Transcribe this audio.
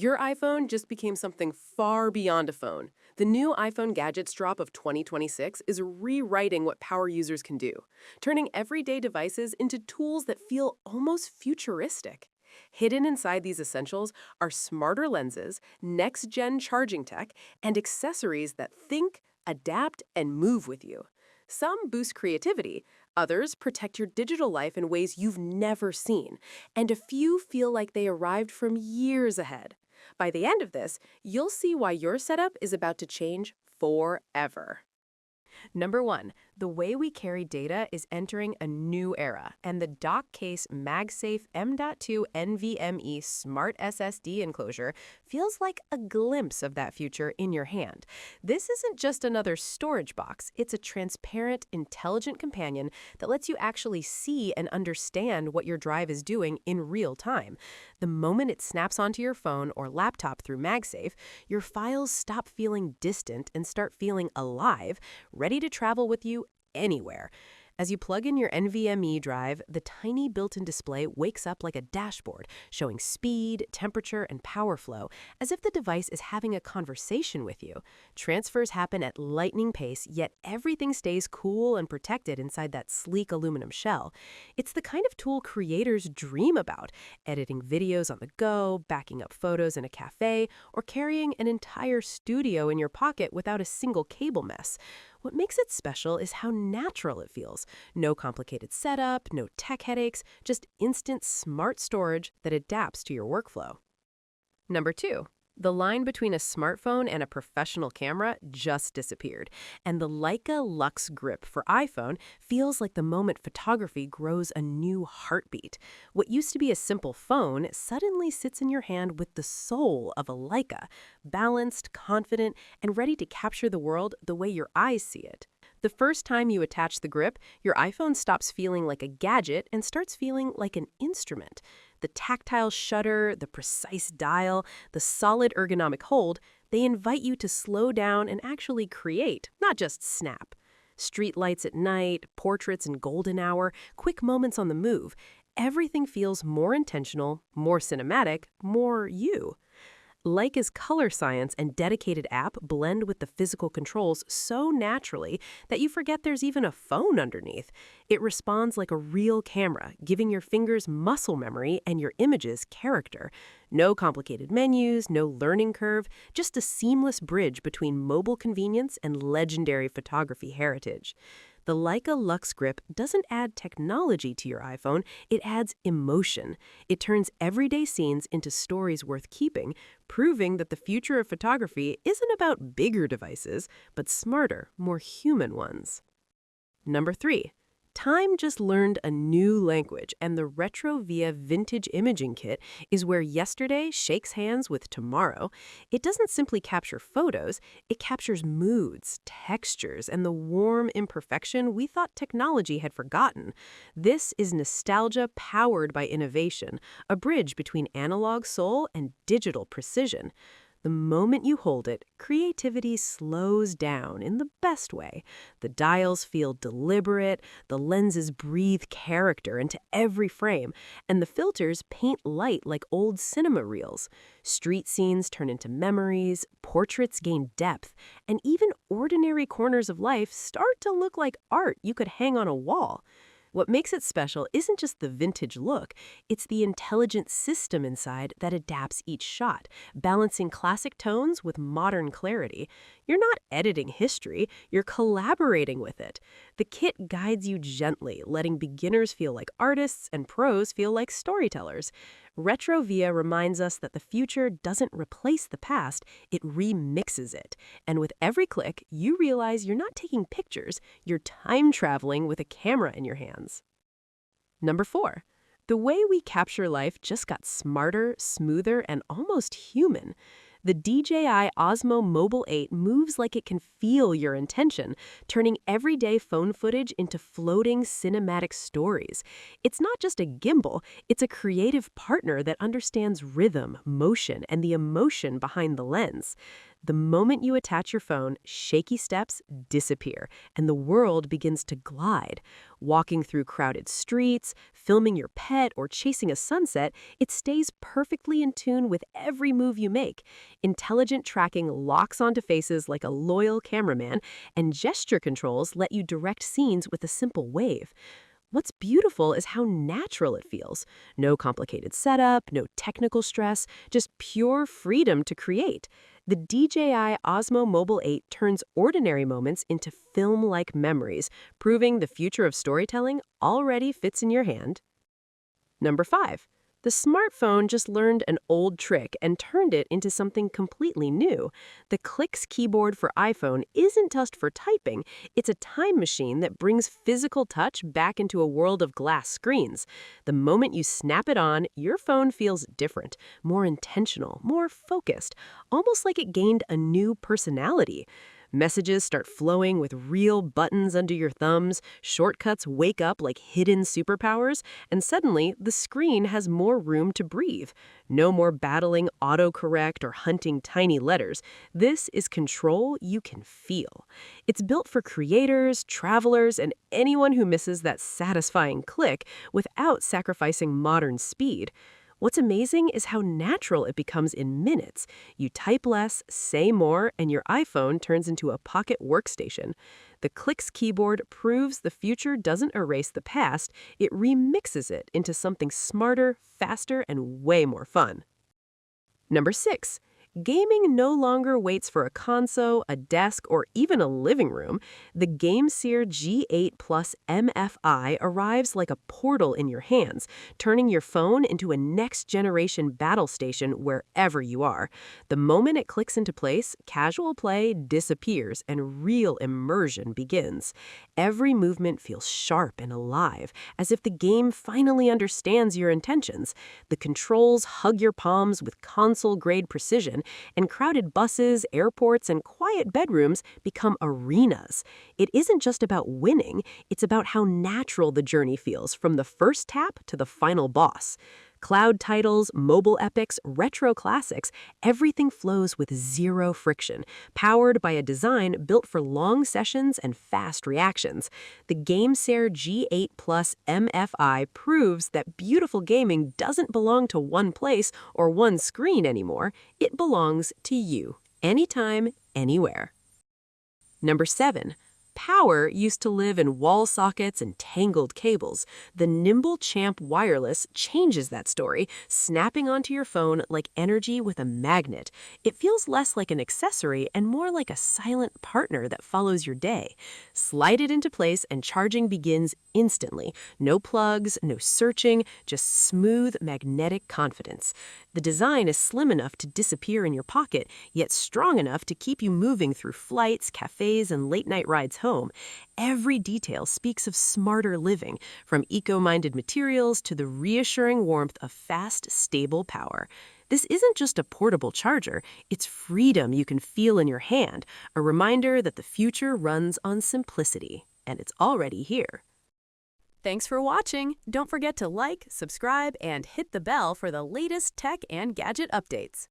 Your iPhone just became something far beyond a phone. The new iPhone Gadgets drop of 2026 is rewriting what power users can do, turning everyday devices into tools that feel almost futuristic. Hidden inside these essentials are smarter lenses, next-gen charging tech, and accessories that think, adapt, and move with you. Some boost creativity, others protect your digital life in ways you've never seen, and a few feel like they arrived from years ahead. By the end of this, you'll see why your setup is about to change forever. Number one, the way we carry data is entering a new era, and the Dockcase Magsafe M.2 NVMe Smart SSD enclosure feels like a glimpse of that future in your hand. This isn't just another storage box, it's a transparent, intelligent companion that lets you actually see and understand what your drive is doing in real time. The moment it snaps onto your phone or laptop through Magsafe, your files stop feeling distant and start feeling alive, ready to travel with you anywhere. As you plug in your NVMe drive, the tiny built-in display wakes up like a dashboard, showing speed, temperature, and power flow, as if the device is having a conversation with you. Transfers happen at lightning pace, yet everything stays cool and protected inside that sleek aluminum shell. It's the kind of tool creators dream about, editing videos on the go, backing up photos in a cafe, or carrying an entire studio in your pocket without a single cable mess. What makes it special is how natural it feels. No complicated setup, no tech headaches, just instant smart storage that adapts to your workflow. Number two, the line between a smartphone and a professional camera just disappeared, and the Leica LUX Grip for iPhone feels like the moment photography grows a new heartbeat. What used to be a simple phone suddenly sits in your hand with the soul of a Leica, balanced, confident, and ready to capture the world the way your eyes see it. The first time you attach the grip, your iPhone stops feeling like a gadget and starts feeling like an instrument. The tactile shutter, the precise dial, the solid ergonomic hold, they invite you to slow down and actually create, not just snap. Street lights at night, portraits in golden hour, quick moments on the move. Everything feels more intentional, more cinematic, more you. Leica's color science and dedicated app blend with the physical controls so naturally that you forget there's even a phone underneath. It responds like a real camera, giving your fingers muscle memory and your images character. No complicated menus, no learning curve, just a seamless bridge between mobile convenience and legendary photography heritage. The Leica LUX Grip doesn't add technology to your iPhone, it adds emotion. It turns everyday scenes into stories worth keeping, proving that the future of photography isn't about bigger devices, but smarter, more human ones. Number three, time just learned a new language, and the RetroVa Vintage Imaging Kit is where yesterday shakes hands with tomorrow. It doesn't simply capture photos, it captures moods, textures, and the warm imperfection we thought technology had forgotten. This is nostalgia powered by innovation, a bridge between analog soul and digital precision. The moment you hold it, creativity slows down in the best way. The dials feel deliberate, the lenses breathe character into every frame, and the filters paint light like old cinema reels. Street scenes turn into memories, portraits gain depth, and even ordinary corners of life start to look like art you could hang on a wall. What makes it special isn't just the vintage look, it's the intelligent system inside that adapts each shot, balancing classic tones with modern clarity. You're not editing history, you're collaborating with it. The kit guides you gently, letting beginners feel like artists and pros feel like storytellers. RetroVa reminds us that the future doesn't replace the past, it remixes it. And with every click, you realize you're not taking pictures, you're time traveling with a camera in your hands. Number four, the way we capture life just got smarter, smoother, and almost human. The DJI Osmo Mobile 8 moves like it can feel your intention, turning everyday phone footage into floating cinematic stories. It's not just a gimbal, it's a creative partner that understands rhythm, motion, and the emotion behind the lens. The moment you attach your phone, shaky steps disappear, and the world begins to glide. Walking through crowded streets, filming your pet, or chasing a sunset, it stays perfectly in tune with every move you make. Intelligent tracking locks onto faces like a loyal cameraman, and gesture controls let you direct scenes with a simple wave. What's beautiful is how natural it feels. No complicated setup, no technical stress, just pure freedom to create. The DJI Osmo Mobile 8 turns ordinary moments into film-like memories, proving the future of storytelling already fits in your hand. Number 5. The smartphone just learned an old trick and turned it into something completely new. The LUX keyboard for iPhone isn't just for typing, it's a time machine that brings physical touch back into a world of glass screens. The moment you snap it on, your phone feels different, more intentional, more focused, almost like it gained a new personality. Messages start flowing with real buttons under your thumbs, shortcuts wake up like hidden superpowers, and suddenly the screen has more room to breathe. No more battling autocorrect or hunting tiny letters. This is control you can feel. It's built for creators, travelers, and anyone who misses that satisfying click without sacrificing modern speed. What's amazing is how natural it becomes in minutes. You type less, say more, and your iPhone turns into a pocket workstation. The LUX keyboard proves the future doesn't erase the past, it remixes it into something smarter, faster, and way more fun. Number 6. Gaming no longer waits for a console, a desk, or even a living room. The GameSir G8 Plus MFi arrives like a portal in your hands, turning your phone into a next-generation battle station wherever you are. The moment it clicks into place, casual play disappears and real immersion begins. Every movement feels sharp and alive, as if the game finally understands your intentions. The controls hug your palms with console-grade precision, and crowded buses, airports, and quiet bedrooms become arenas. It isn't just about winning, it's about how natural the journey feels from the first tap to the final boss. Cloud titles, mobile epics, retro classics, everything flows with zero friction, powered by a design built for long sessions and fast reactions. The GameSir G8 Plus MFi proves that beautiful gaming doesn't belong to one place or one screen anymore. It belongs to you, anytime, anywhere. Number 7. Power used to live in wall sockets and tangled cables. The Nimble Champ Wireless changes that story, snapping onto your phone like energy with a magnet. It feels less like an accessory and more like a silent partner that follows your day. Slide it into place and charging begins instantly. No plugs, no searching, just smooth magnetic confidence. The design is slim enough to disappear in your pocket, yet strong enough to keep you moving through flights, cafes, and late-night rides home. Every detail speaks of smarter living, from eco-minded materials to the reassuring warmth of fast, stable power. This isn't just a portable charger, it's freedom you can feel in your hand, a reminder that the future runs on simplicity, and it's already here. Thanks for watching. Don't forget to like, subscribe, and hit the bell for the latest tech and gadget updates.